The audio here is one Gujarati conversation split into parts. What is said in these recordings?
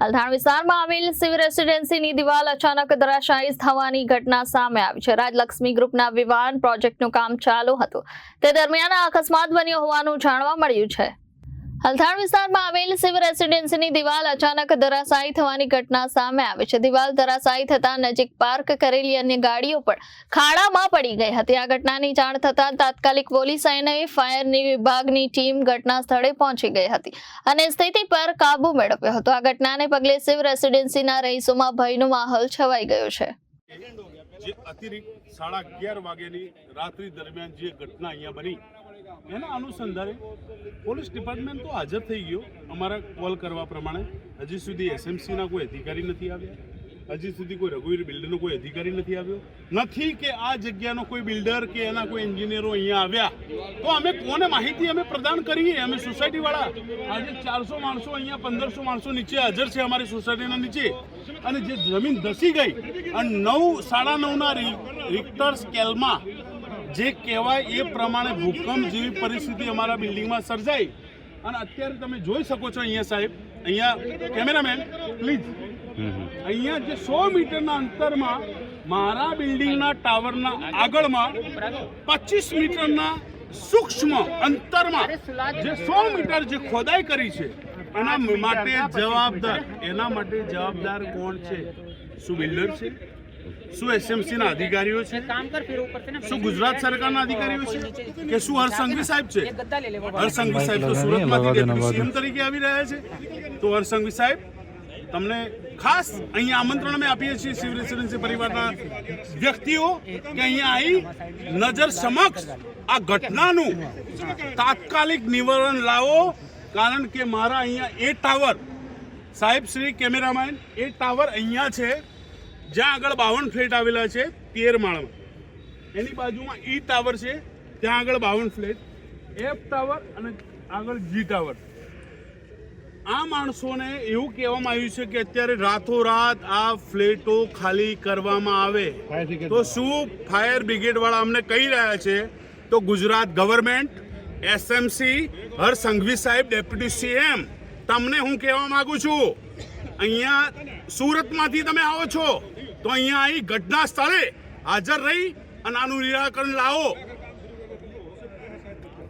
અલથાણ વિસ્તારમાં આવેલ સિવિલ રેસિડેન્સીની દિવાલ અચાનક ધરાશાયી થવાની ઘટના સામે આવી છે। રાજલક્ષ્મી ગ્રુપના વિવાન પ્રોજેક્ટનું કામ ચાલુ હતું તે દરમિયાન આ અકસ્માત બન્યો હોવાનું જાણવા મળ્યું છે। અલથાણ વિસ્તારમાં આવેલ સિવિલ રેસિડેન્સીની દિવાલ અચાનક ધરાશાયી થવાની ઘટના સામે આવી છે। દિવાલ ધરાશાયી થતા નજીક પાર્ક કરેલી અન્ય ગાડીઓ પણ ખાડામાં પડી ગઈ હતી। આ ઘટનાની જાણ થતાં તાત્કાલિક પોલીસ અને ફાયરની વિભાગની ટીમ ઘટના સ્થળે પહોંચી ગઈ હતી અને સ્થિતિ પર કાબુ મેળવ્યો હતો। આ ઘટનાને પગલે સિવિલ રેસિડેન્સીના રહીશોમાં ભયનો માહોલ છવાઈ ગયો છે। જે અતિરિક્ત 11:30 વાગ્યાની રાત્રિ દરમિયાન જે ઘટના અહીંયા બની એના અનુસંધાને પોલીસ ડિપાર્ટમેન્ટ તો હાજર થઈ ગયો અમારા કોલ કરવા પ્રમાણે। હજી સુધી એસએમસીના કોઈ અધિકારી નથી આવ્યા, હજી સુધી કોઈ રઘુવીર બિલ્ડરનો કોઈ અધિકારી નથી આવ્યો નથી કે આ જગ્યાનો કોઈ બિલ્ડર કે એના કોઈ એન્જિનિયરો અહીંયા આવ્યા તો અમે કોને માહિતી અમે પ્રદાન કરીએ। અમે સોસાયટીવાળા આજે 400 માણસો અહીંયા 1500 માણસો નીચે હાજર છે અમારી સોસાયટીના નીચે અને જે જમીન ધસી ગઈ અને 9:30ના રિક્ટર સ્કેલમાં જે કહેવાય એ પ્રમાણે ભૂકંપ જેવી પરિસ્થિતિ અમારા બિલ્ડિંગમાં સર્જાઈ અને અત્યારે તમે જોઈ શકો છો અહીંયા સાહેબ, અહીંયા કેમેરામેન પ્લીઝ, અહીંયા જે 100 મીટરના અંતરમાં મારા બિલ્ડિંગના ટાવરના આગળમાં 25 મીટરના સૂક્ષ્મ અંતરમાં જે 100 મીટર જે ખોદાઈ કરી છે એના માટે જવાબદાર કોણ છે? શું બિલ્ડર છે? શું એસએમસીના અધિકારીઓ છે? શું ગુજરાત સરકારના અધિકારીઓ છે કે શું હરસંઘવી સાહેબ છે? હરસંઘવી સાહેબ તો સુરતમાંથી ડેપ્યુટી સીએમ તરીકે આવી રહ્યા છે। તો હરસંઘવી સાહેબ તમને ખાસ અહીંયા આમંત્રણ અમે આપીએ છીએ સિવિલ રેસિડેન્સી પરિવારના વ્યક્તિઓ કે અહીંયા આવી નજર સમક્ષ આ ઘટનાનું તાત્કાલિક નિવારણ લાવો, કારણ કે મારા અહીંયા એ ટાવર સાહેબ શ્રી કેમેરામેન એ ટાવર અહીંયા છે જ્યાં આગળ 52 ફ્લેટ આવેલા છે 13 માળમાં, એની બાજુમાં ઈ ટાવર છે ત્યાં આગળ 52 ફ્લેટ, એફ ટાવર અને આગળ જી ટાવર। આ માણસોને એવું કહેવામાં આવ્યું છે કે અત્યારે રાતોરાત આ ફ્લેટો ખાલી કરવામાં આવે તો શું ફાયર બ્રિગેડ વાળા અમને કહી રહ્યા છે તો ગુજરાત ગવર્મેન્ટ, એસએમસી, હરસંઘવી સાહેબ ડેપ્યુટી સીએમ તમને હું કહેવા માંગુ છું, અહીંયા સુરતમાંથી તમે આવો છો તો અહીંયા અહીં ઘટના સ્થળે હાજર રહી અને આનું નિરાકરણ લાવો।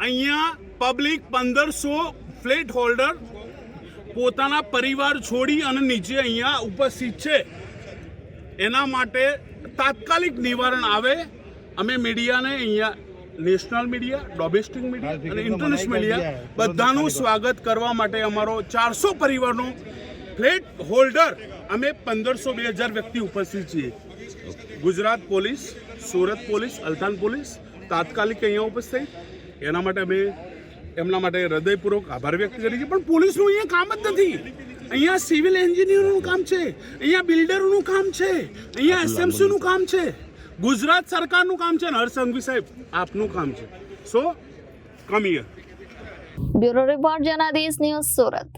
અહીંયા પબ્લિક 1500 ફ્લેટ હોલ્ડર પોતાના પરિવાર છોડી અને નીચે અહીંયા ઉપસ્થિત છે, એના માટે તાત્કાલિક નિવારણ આવે। અમે મીડિયાને અહીંયા નેશનલ મીડિયા, ડોમેસ્ટિક મીડિયા અને ઇન્ટરનેશનલ મીડિયા બધાનું સ્વાગત કરવા માટે અમારો 400 પરિવારનો ફ્લેટ હોલ્ડર અમે 1500-2000 વ્યક્તિ ઉપસ્થિત છીએ। Gujarat police, Surat police, Althan police તાત્કાલિક અહીંયા ઉપસ્થિત, એના માટે અમે એમના માટે હૃદયપૂર્વક આભાર વ્યક્ત કરીએ છીએ। પણ પોલીસનું અહીંયા કામ જ નથી, અહીંયા સિવિલ એન્જિનિયરોનું કામ છે, અહીંયા બિલ્ડરોનું કામ છે, અહીંયા એસએમસીનું કામ છે, ગુજરાત સરકારનું કામ છે અને હરસંઘવી સાહેબ આપનું કામ છે। So come here. Bureau report Janadesh news Surat.